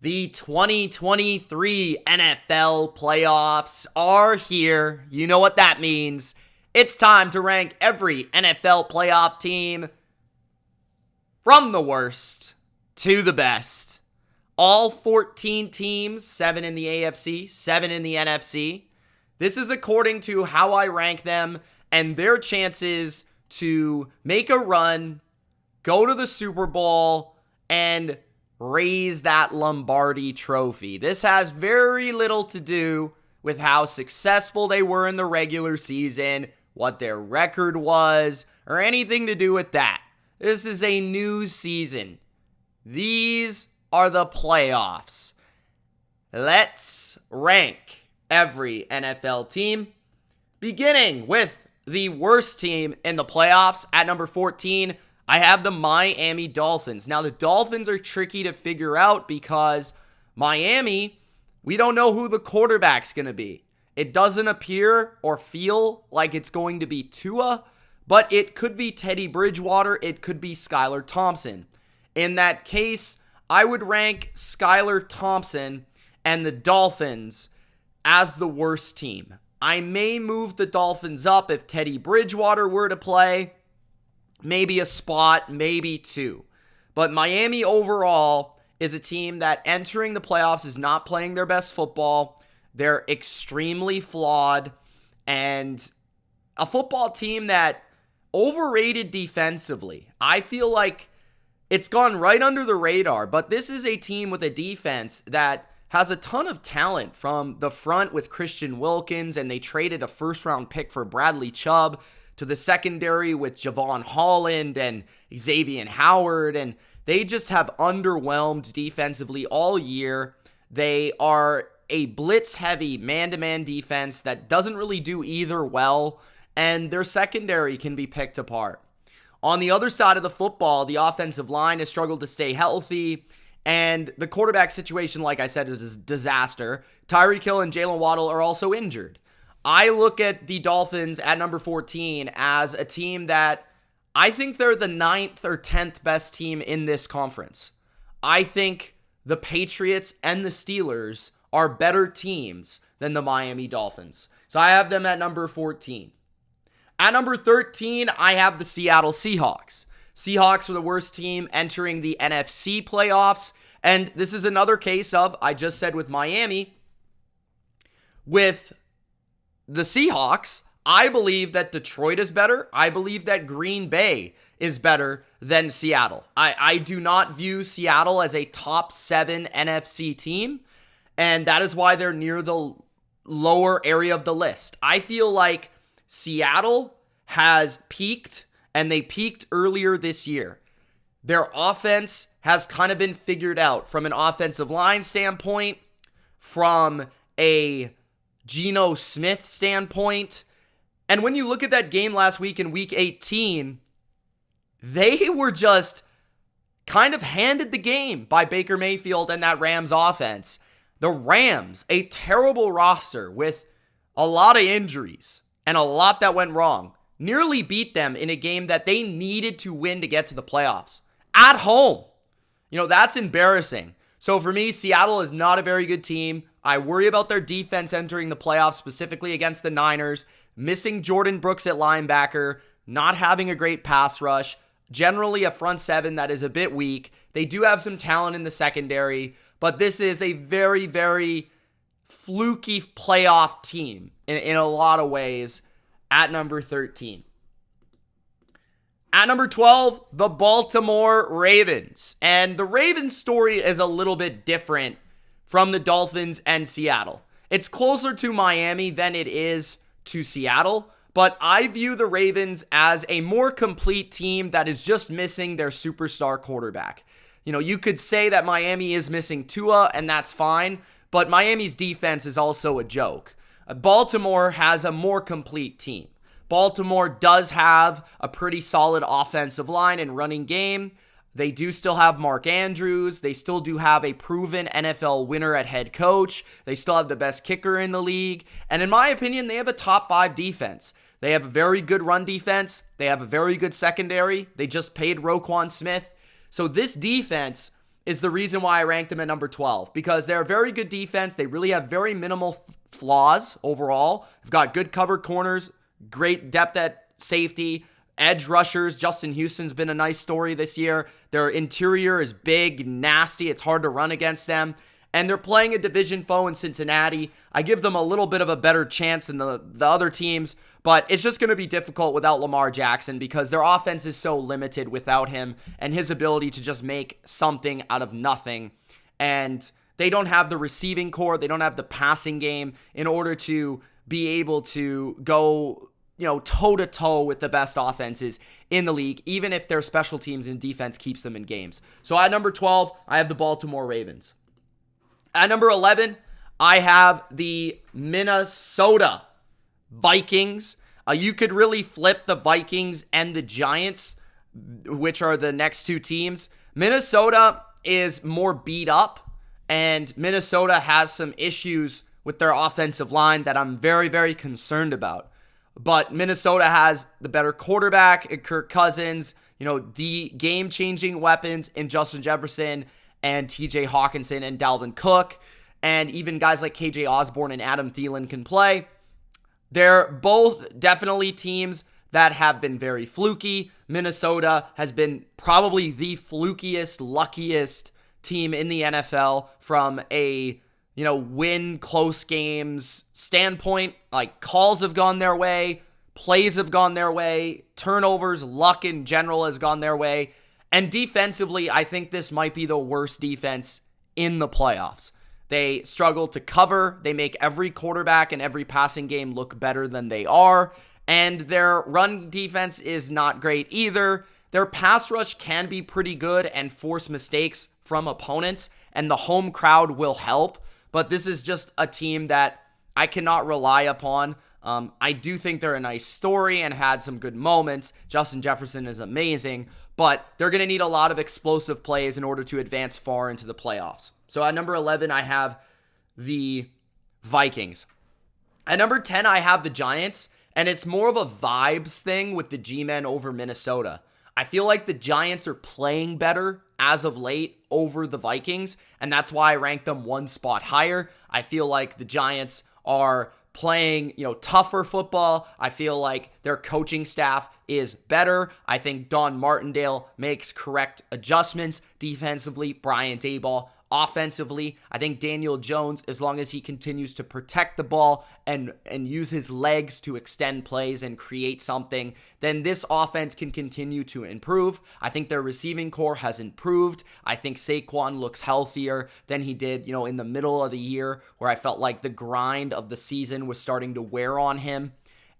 The 2023 NFL playoffs are here. You know what that means. It's time to rank every NFL playoff team from the worst to the best. All 14 teams, 7 in the AFC, 7 in the NFC. This is according to how I rank them and their chances to make a run, go to the Super Bowl, and raise that Lombardi trophy. This has very little to do with how successful they were in the regular season, what their record was, or anything to do with that. This is a new season. These are the playoffs. Let's rank every NFL team, beginning with the worst team in the playoffs. At number 14, I have the Miami Dolphins. Now, the Dolphins are tricky to figure out because Miami, we don't know who the quarterback's going to be. It doesn't appear or feel like it's going to be Tua, but it could be Teddy Bridgewater. It could be Skylar Thompson. In that case, I would rank Skylar Thompson and the Dolphins as the worst team. I may move the Dolphins up if Teddy Bridgewater were to play. Maybe a spot, maybe two. But Miami overall is a team that entering the playoffs is not playing their best football. They're extremely flawed. And a football team that overrated defensively. I feel like it's gone right under the radar. But this is a team with a defense that has a ton of talent from the front with Christian Wilkins. And they traded a first-round pick for Bradley Chubb, to the secondary with Javon Holland and Xavier Howard, and they just have underwhelmed defensively all year. They are a blitz-heavy man-to-man defense that doesn't really do either well, and their secondary can be picked apart. On the other side of the football, the offensive line has struggled to stay healthy, and the quarterback situation, like I said, is a disaster. Tyreek Hill and Jalen Waddle are also injured. I look at the Dolphins at number 14 as a team that I think they're the 9th or 10th best team in this conference. I think the Patriots and the Steelers are better teams than the Miami Dolphins. So I have them at number 14. At number 13, I have the Seattle Seahawks. Seahawks are the worst team entering the NFC playoffs. And this is another case of, I just said with Miami, with the Seahawks, I believe that Detroit is better. I believe that Green Bay is better than Seattle. I do not view Seattle as a top 7 NFC team, and that is why they're near the lower area of the list. I feel like Seattle has peaked, and they peaked earlier this year. Their offense has kind of been figured out from an offensive line standpoint, from a Geno Smith standpoint. And when you look at that game last week in week 18, they were just kind of handed the game by Baker Mayfield and that Rams offense. The Rams, a terrible roster with a lot of injuries and a lot that went wrong, nearly beat them in a game that they needed to win to get to the playoffs at home. That's embarrassing. So for me, Seattle is not a very good team. I worry about their defense entering the playoffs, specifically against the Niners, missing Jordan Brooks at linebacker, not having a great pass rush, generally a front seven that is a bit weak. They do have some talent in the secondary, but this is a very, very fluky playoff team in a lot of ways at number 13. At number 12, the Baltimore Ravens. And the Ravens story is a little bit different from the Dolphins and Seattle. It's closer to Miami than it is to Seattle, but I view the Ravens as a more complete team that is just missing their superstar quarterback. You could say that Miami is missing Tua, and that's fine, but Miami's defense is also a joke. Baltimore has a more complete team. Baltimore does have a pretty solid offensive line and running game. They do still have Mark Andrews. They still do have a proven NFL winner at head coach. They still have the best kicker in the league. And in my opinion, they have a top 5 defense. They have a very good run defense. They have a very good secondary. They just paid Roquan Smith. So this defense is the reason why I ranked them at number 12, because they're a very good defense. They really have very minimal flaws overall. They've got good covered corners, great depth at safety, edge rushers. Justin Houston's been a nice story this year. Their interior is big, nasty. It's hard to run against them. And they're playing a division foe in Cincinnati. I give them a little bit of a better chance than the other teams, but it's just going to be difficult without Lamar Jackson because their offense is so limited without him and his ability to just make something out of nothing. And they don't have the receiving core. They don't have the passing game in order to be able to go, toe-to-toe with the best offenses in the league, even if their special teams and defense keeps them in games. So at number 12, I have the Baltimore Ravens. At number 11, I have the Minnesota Vikings. You could really flip the Vikings and the Giants, which are the next two teams. Minnesota is more beat up, and Minnesota has some issues with their offensive line that I'm very, very concerned about. But Minnesota has the better quarterback, Kirk Cousins, the game-changing weapons in Justin Jefferson and TJ Hawkinson and Dalvin Cook, and even guys like KJ Osborne and Adam Thielen can play. They're both definitely teams that have been very fluky. Minnesota has been probably the flukiest, luckiest team in the NFL from a, win close games standpoint. Like, calls have gone their way, plays have gone their way, turnovers, luck in general has gone their way. And defensively, I think this might be the worst defense in the playoffs. They struggle to cover. They make every quarterback and every passing game look better than they are. And their run defense is not great either. Their pass rush can be pretty good and force mistakes from opponents, and the home crowd will help. But this is just a team that I cannot rely upon. I do think they're a nice story and had some good moments. Justin Jefferson is amazing, but they're going to need a lot of explosive plays in order to advance far into the playoffs. So at number 11, I have the Vikings. At number 10, I have the Giants, and it's more of a vibes thing with the G-Men over Minnesota. I feel like the Giants are playing better as of late over the Vikings, and that's why I rank them one spot higher. I feel like the Giants are playing, tougher football. I feel like their coaching staff is better. I think Don Martindale makes correct adjustments defensively. Brian Daboll offensively. I think Daniel Jones, as long as he continues to protect the ball and use his legs to extend plays and create something, then this offense can continue to improve. I think their receiving core has improved. I think Saquon looks healthier than he did, in the middle of the year, where I felt like the grind of the season was starting to wear on him.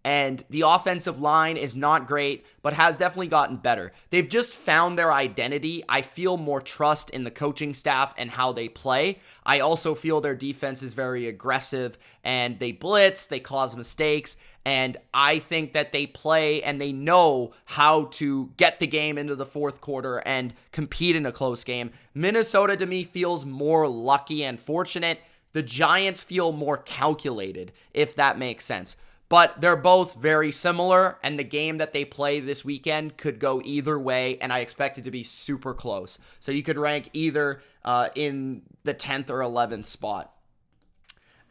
And the offensive line is not great, but has definitely gotten better. They've just found their identity. I feel more trust in the coaching staff and how they play. I also feel their defense is very aggressive, and they blitz, they cause mistakes, and I think that they play and they know how to get the game into the fourth quarter and compete in a close game. Minnesota, to me, feels more lucky and fortunate. The Giants feel more calculated, if that makes sense. But they're both very similar, and the game that they play this weekend could go either way, and I expect it to be super close. So you could rank either in the 10th or 11th spot.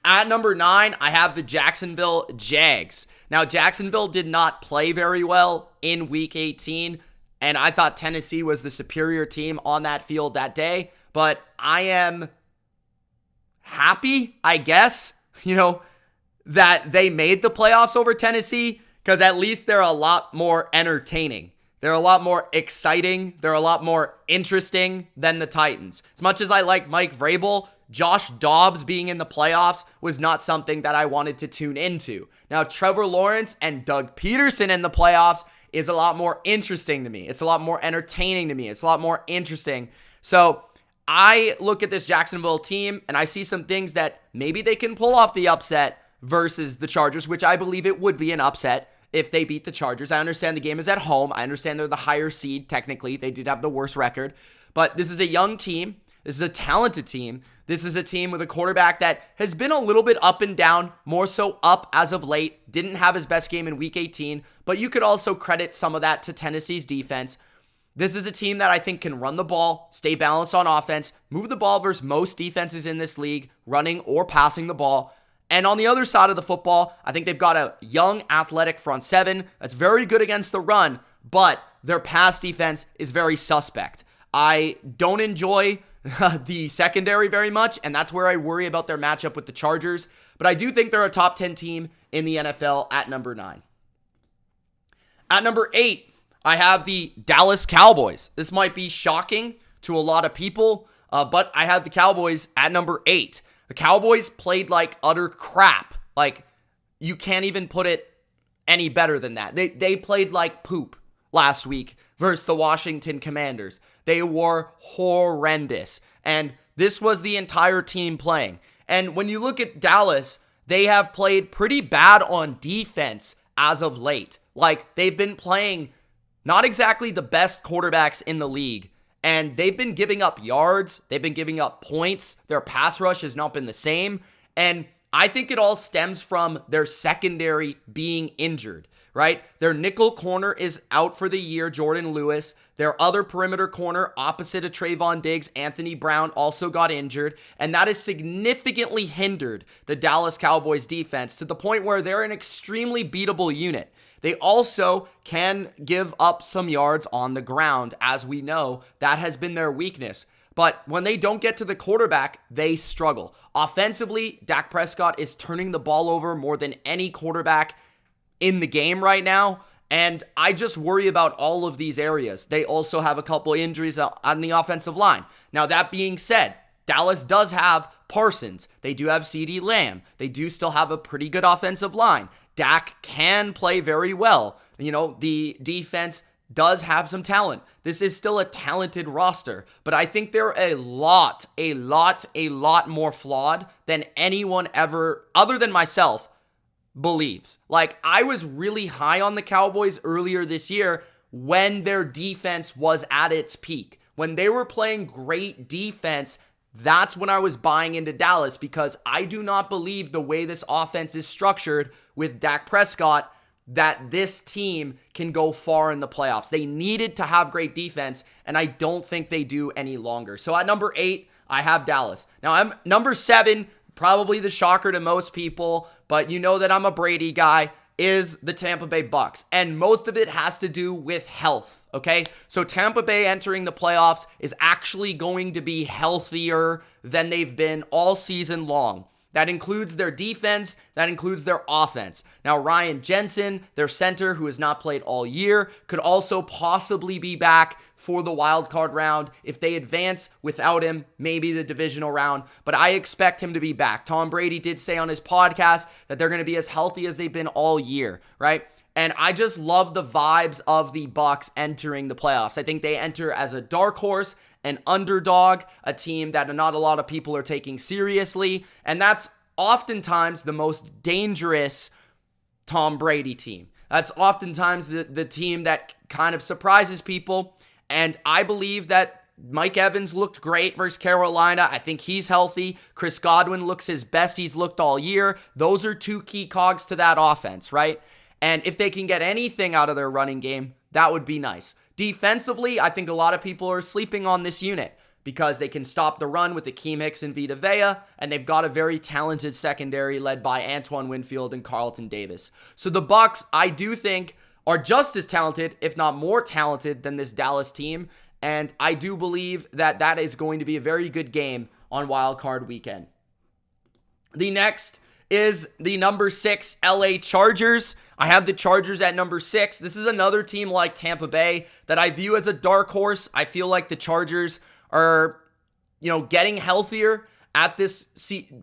At number 9, I have the Jacksonville Jags. Now, Jacksonville did not play very well in Week 18, and I thought Tennessee was the superior team on that field that day, but I am happy, I guess, that they made the playoffs over Tennessee, because at least they're a lot more entertaining. They're a lot more exciting. They're a lot more interesting than the Titans. As much as I like Mike Vrabel, Josh Dobbs being in the playoffs was not something that I wanted to tune into. Now, Trevor Lawrence and Doug Peterson in the playoffs is a lot more interesting to me. It's a lot more entertaining to me. It's a lot more interesting. So I look at this Jacksonville team, and I see some things that maybe they can pull off the upset versus the Chargers, which I believe it would be an upset if they beat the Chargers. I understand the game is at home. I understand they're the higher seed, technically. They did have the worst record. But this is a young team. This is a talented team. This is a team with a quarterback that has been a little bit up and down, more so up as of late. Didn't have his best game in Week 18, but you could also credit some of that to Tennessee's defense. This is a team that I think can run the ball, stay balanced on offense, move the ball versus most defenses in this league, running or passing the ball. And on the other side of the football, I think they've got a young, athletic front seven that's very good against the run, but their pass defense is very suspect. I don't enjoy the secondary very much, and that's where I worry about their matchup with the Chargers. But I do think they're a top 10 team in the NFL at number 9. At number 8, I have the Dallas Cowboys. This might be shocking to a lot of people, but I have the Cowboys at number 8. The Cowboys played like utter crap. Like, you can't even put it any better than that. They played like poop last week versus the Washington Commanders. They were horrendous. And this was the entire team playing. And when you look at Dallas, they have played pretty bad on defense as of late. Like, they've been playing not exactly the best quarterbacks in the league. And they've been giving up yards. They've been giving up points. Their pass rush has not been the same. And I think it all stems from their secondary being injured, right? Their nickel corner is out for the year, Jordan Lewis. Their other perimeter corner opposite of Trayvon Diggs, Anthony Brown, also got injured. And that has significantly hindered the Dallas Cowboys defense to the point where they're an extremely beatable unit. They also can give up some yards on the ground. As we know, that has been their weakness. But when they don't get to the quarterback, they struggle. Offensively, Dak Prescott is turning the ball over more than any quarterback in the game right now. And I just worry about all of these areas. They also have a couple injuries on the offensive line. Now, that being said, Dallas does have Parsons. They do have CeeDee Lamb. They do still have a pretty good offensive line. Dak can play very well. You know, the defense does have some talent. This is still a talented roster, but I think they're a lot more flawed than anyone ever, other than myself, believes. Like, I was really high on the Cowboys earlier this year when their defense was at its peak. When they were playing great defense, that's when I was buying into Dallas, because I do not believe the way this offense is structured with Dak Prescott that this team can go far in the playoffs. They needed to have great defense, and I don't think they do any longer. So at number 8, I have Dallas. Now, I'm number 7, probably the shocker to most people, but you know that I'm a Brady guy, is the Tampa Bay BUCS. And most of it has to do with health, okay? So Tampa Bay entering the playoffs is actually going to be healthier than they've been all season long. That includes their defense. That includes their offense. Now, Ryan Jensen, their center, who has not played all year, could also possibly be back for the wild card round. If they advance without him, maybe the divisional round. But I expect him to be back. Tom Brady did say on his podcast that they're going to be as healthy as they've been all year, right? And I just love the vibes of the BUCS entering the playoffs. I think they enter as a dark horse, an underdog, a team that not a lot of people are taking seriously. And that's oftentimes the most dangerous Tom Brady team. That's oftentimes the team that kind of surprises people. And I believe that Mike Evans looked great versus Carolina. I think he's healthy. Chris Godwin looks his best he's looked all year. Those are two key cogs to that offense, right? And if they can get anything out of their running game, that would be nice. Defensively, I think a lot of people are sleeping on this unit because they can stop the run with Akeem Hicks and Vita Vea, and they've got a very talented secondary led by Antoine Winfield and Carlton Davis. So the BUCS, I do think, are just as talented, if not more talented, than this Dallas team, and I do believe that that is going to be a very good game on Wild Card Weekend. The next is the number 6 LA Chargers. I have the Chargers at number 6. This is another team like Tampa Bay that I view as a dark horse. I feel like the Chargers are, getting healthier at this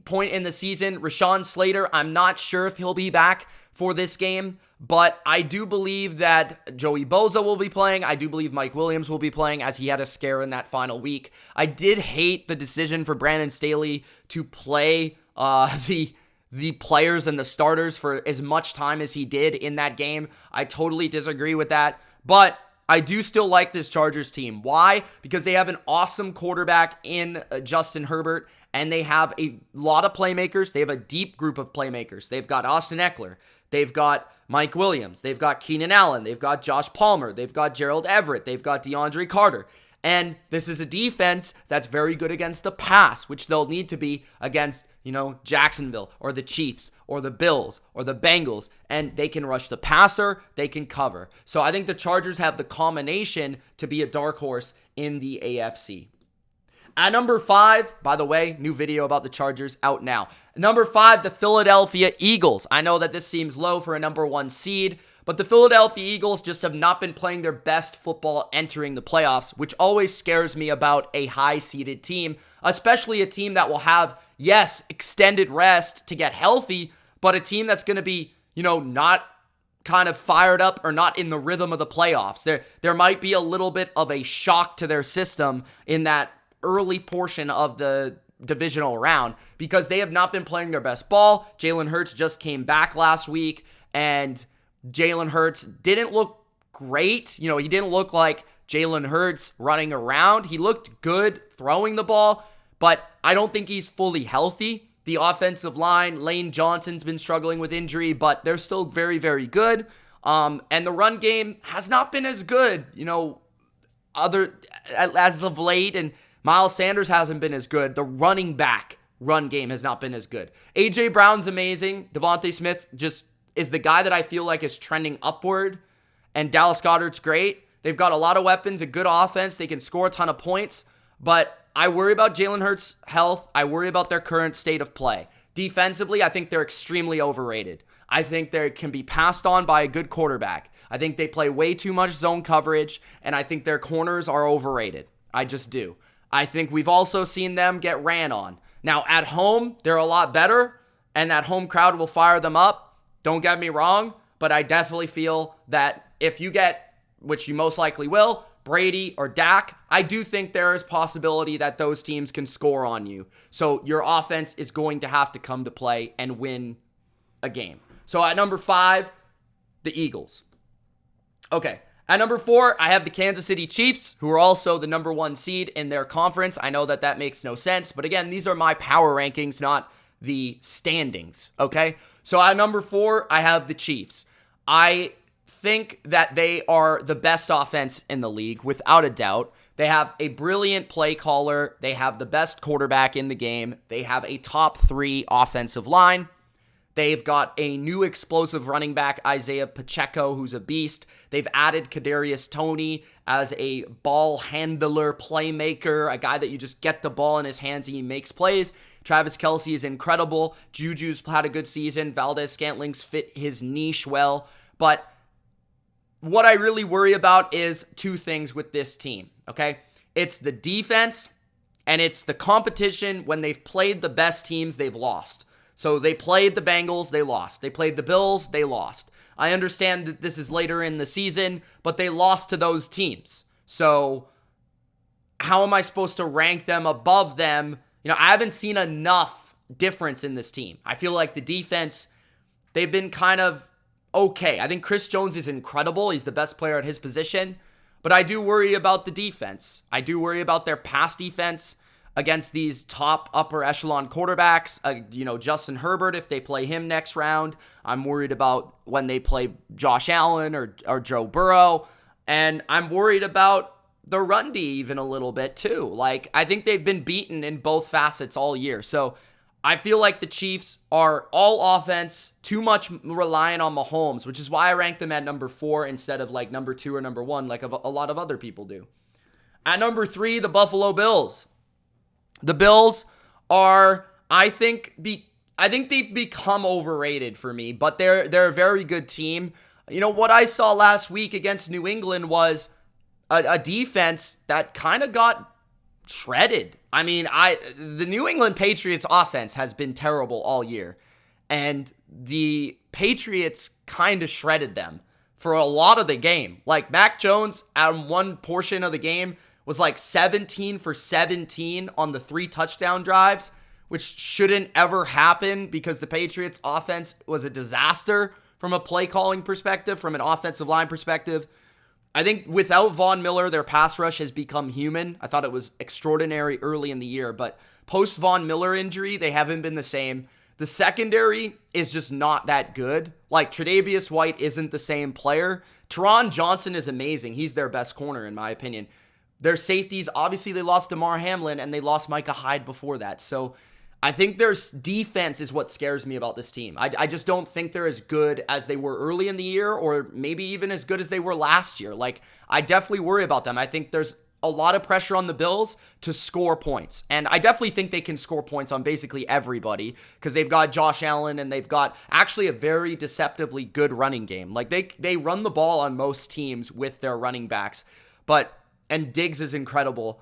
point in the season. Rashawn Slater, I'm not sure if he'll be back for this game, but I do believe that Joey Bosa will be playing. I do believe Mike Williams will be playing, as he had a scare in that final week. I did hate the decision for Brandon Staley to play the players and the starters for as much time as he did in that game. I totally disagree with that. But I do still like this Chargers team. Why? Because they have an awesome quarterback in Justin Herbert, and they have a lot of playmakers. They have a deep group of playmakers. They've got Austin Eckler. They've got Mike Williams. They've got Keenan Allen. They've got Josh Palmer. They've got Gerald Everett. They've got DeAndre Carter. And this is a defense that's very good against the pass, which they'll need to be against, Jacksonville or the Chiefs or the Bills or the Bengals. And they can rush the passer, they can cover. So I think the Chargers have the combination to be a dark horse in the AFC. At number 5, by the way, new video about the Chargers out now. Number 5, the Philadelphia Eagles. I know that this seems low for a number 1 seed, but the Philadelphia Eagles just have not been playing their best football entering the playoffs, which always scares me about a high-seeded team, especially a team that will have, yes, extended rest to get healthy, but a team that's going to be, not kind of fired up or not in the rhythm of the playoffs. There might be a little bit of a shock to their system in that early portion of the divisional round because they have not been playing their best ball. Jalen Hurts just came back last week, and Jalen Hurts didn't look great. He didn't look like Jalen Hurts running around. He looked good throwing the ball, but I don't think he's fully healthy. The offensive line, Lane Johnson's been struggling with injury, but they're still very, very good. And the run game has not been as good, as of late, and Miles Sanders hasn't been as good. The running back run game has not been as good. A.J. Brown's amazing. Devontae Smith just is the guy that I feel like is trending upward. And Dallas Goedert's great. They've got a lot of weapons, a good offense. They can score a ton of points. But I worry about Jalen Hurts' health. I worry about their current state of play. Defensively, I think they're extremely overrated. I think they can be passed on by a good quarterback. I think they play way too much zone coverage. And I think their corners are overrated. I just do. I think we've also seen them get ran on. Now, at home, they're a lot better, and that home crowd will fire them up. Don't get me wrong, but I definitely feel that if you get, which you most likely will, Brady or Dak, I do think there is possibility that those teams can score on you. So your offense is going to have to come to play and win a game. So at number 5, the Eagles. Okay. At number 4, I have the Kansas City Chiefs, who are also the number 1 seed in their conference. I know that makes no sense, but again, these are my power rankings, not the standings, okay? So at number 4, I have the Chiefs. I think that they are the best offense in the league, without a doubt. They have a brilliant play caller. They have the best quarterback in the game. They have a top 3 offensive line. They've got a new explosive running back, Isaiah Pacheco, who's a beast. They've added Kadarius Toney as a ball handler, playmaker, a guy that you just get the ball in his hands and he makes plays. Travis Kelce is incredible. Juju's had a good season. Valdez-Scantling's fit his niche well. But what I really worry about is 2 things with this team, okay? It's the defense and it's the competition. When they've played the best teams, they've lost. So they played the Bengals, they lost. They played the Bills, they lost. I understand that this is later in the season, but they lost to those teams. So how am I supposed to rank them above them? I haven't seen enough difference in this team. I feel like the defense, they've been kind of okay. I think Chris Jones is incredible. He's the best player at his position. But I do worry about the defense. I do worry about their pass defense against these top upper echelon quarterbacks. Justin Herbert, if they play him next round. I'm worried about when they play Josh Allen or Joe Burrow. And I'm worried about the run D even a little bit too. I think they've been beaten in both facets all year. So I feel like the Chiefs are all offense, too much reliant on Mahomes, which is why I rank them at number 4 instead of number 2 or number 1 like a lot of other people do. At number 3, the Buffalo Bills. The Bills are, I think they've become overrated for me, but they're a very good team. What I saw last week against New England was a defense that kind of got shredded. The New England Patriots offense has been terrible all year, and the Patriots kind of shredded them for a lot of the game. Mac Jones, on one portion of the game, was 17 for 17 on the 3 touchdown drives, which shouldn't ever happen because the Patriots offense was a disaster from a play calling perspective, from an offensive line perspective. I think without Von Miller, their pass rush has become human. I thought it was extraordinary early in the year, but post Von Miller injury, they haven't been the same. The secondary is just not that good. Like, Tre'Davious White isn't the same player. Teron Johnson is amazing. He's their best corner, in my opinion. Their safeties, obviously, they lost DeMar Hamlin, and they lost Micah Hyde before that. So I think their defense is what scares me about this team. I just don't think they're as good as they were early in the year, or maybe even as good as they were last year. Like, I definitely worry about them. I think there's a lot of pressure on the Bills to score points. And I definitely think they can score points on basically everybody, because they've got Josh Allen, and they've got actually a very deceptively good running game. Like, they run the ball on most teams with their running backs. And Diggs is incredible.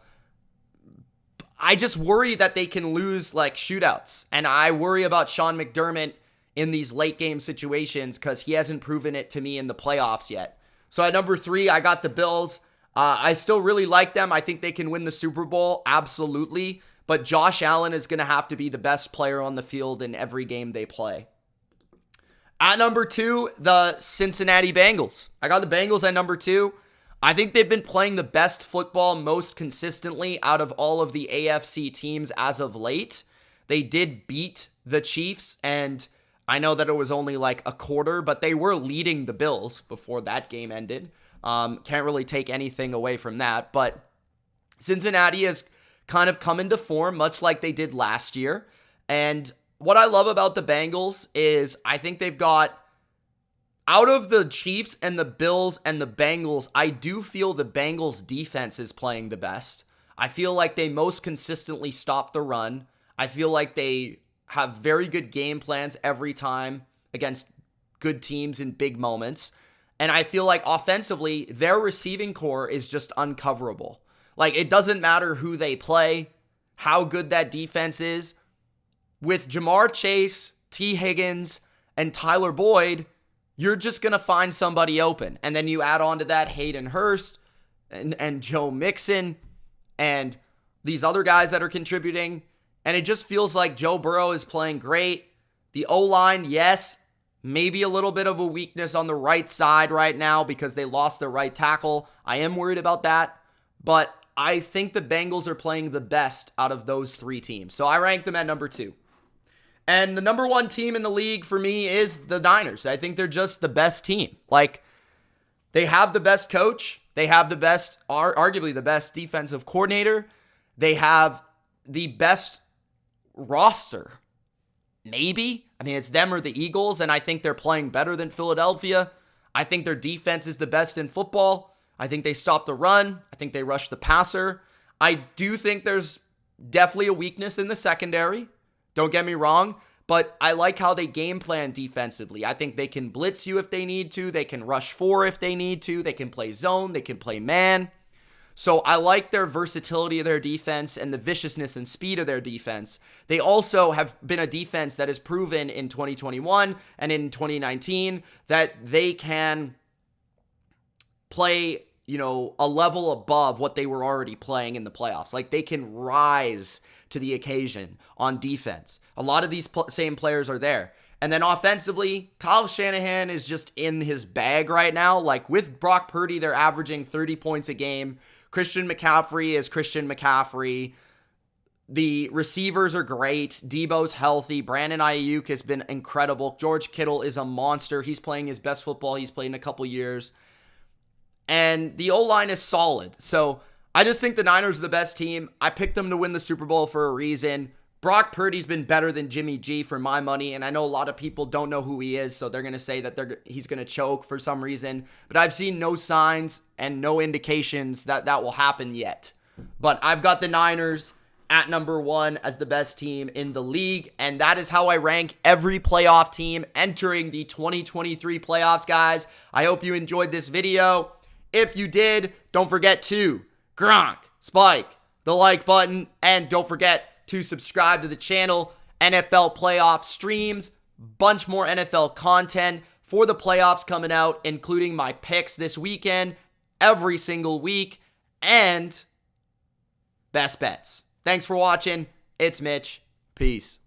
I just worry that they can lose, like, shootouts. And I worry about Sean McDermott in these late game situations, because he hasn't proven it to me in the playoffs yet. So at number 3, I got the Bills. I still really like them. I think they can win the Super Bowl, absolutely. But Josh Allen is going to have to be the best player on the field in every game they play. At number 2, the Cincinnati Bengals. I got the Bengals at number 2. I think they've been playing the best football most consistently out of all of the AFC teams as of late. They did beat the Chiefs, and I know that it was only like a quarter, but they were leading the Bills before that game ended. Can't really take anything away from that, but Cincinnati has kind of come into form, much like they did last year. And what I love about the Bengals is I think they've got, out of the Chiefs and the Bills and the Bengals, I do feel the Bengals defense is playing the best. I feel like they most consistently stop the run. I feel like they have very good game plans every time against good teams in big moments. And I feel like offensively, their receiving core is just uncoverable. Like, it doesn't matter who they play, how good that defense is. With Jamar Chase, T. Higgins, and Tyler Boyd, you're just going to find somebody open. And then you add on to that Hayden Hurst and Joe Mixon and these other guys that are contributing. And it just feels like Joe Burrow is playing great. The O-line, yes, maybe a little bit of a weakness on the right side right now because they lost their right tackle. I am worried about that. But I think the Bengals are playing the best out of those 3 teams. So I rank them at number 2. And the number 1 team in the league for me is the Niners. I think they're just the best team. Like, they have the best coach. They have the best, arguably the best defensive coordinator. They have the best roster. Maybe. I mean, it's them or the Eagles, and I think they're playing better than Philadelphia. I think their defense is the best in football. I think they stop the run. I think they rush the passer. I do think there's definitely a weakness in the secondary. Don't get me wrong, but I like how they game plan defensively. I think they can blitz you if they need to. They can rush 4 if they need to. They can play zone. They can play man. So I like their versatility of their defense and the viciousness and speed of their defense. They also have been a defense that has proven in 2021 and in 2019 that they can play, a level above what they were already playing in the playoffs. Like, they can rise to the occasion on defense. A lot of these same players are there. And then offensively, Kyle Shanahan is just in his bag right now. Like, with Brock Purdy, they're averaging 30 points a game. Christian McCaffrey is Christian McCaffrey. The receivers are great. Debo's healthy. Brandon Ayuk has been incredible. George Kittle is a monster. He's playing his best football he's played in a couple years. And the O-line is solid. So I just think the Niners are the best team. I picked them to win the Super Bowl for a reason. Brock Purdy's been better than Jimmy G for my money, and I know a lot of people don't know who he is, so they're going to say that he's going to choke for some reason. But I've seen no signs and no indications that that will happen yet. But I've got the Niners at number 1 as the best team in the league, and that is how I rank every playoff team entering the 2023 playoffs, guys. I hope you enjoyed this video. If you did, don't forget to spike the like button, and don't forget to subscribe to the channel. NFL playoff streams, bunch more NFL content for the playoffs coming out, including my picks this weekend, every single week, and best bets. Thanks for watching. It's Mitch. Peace.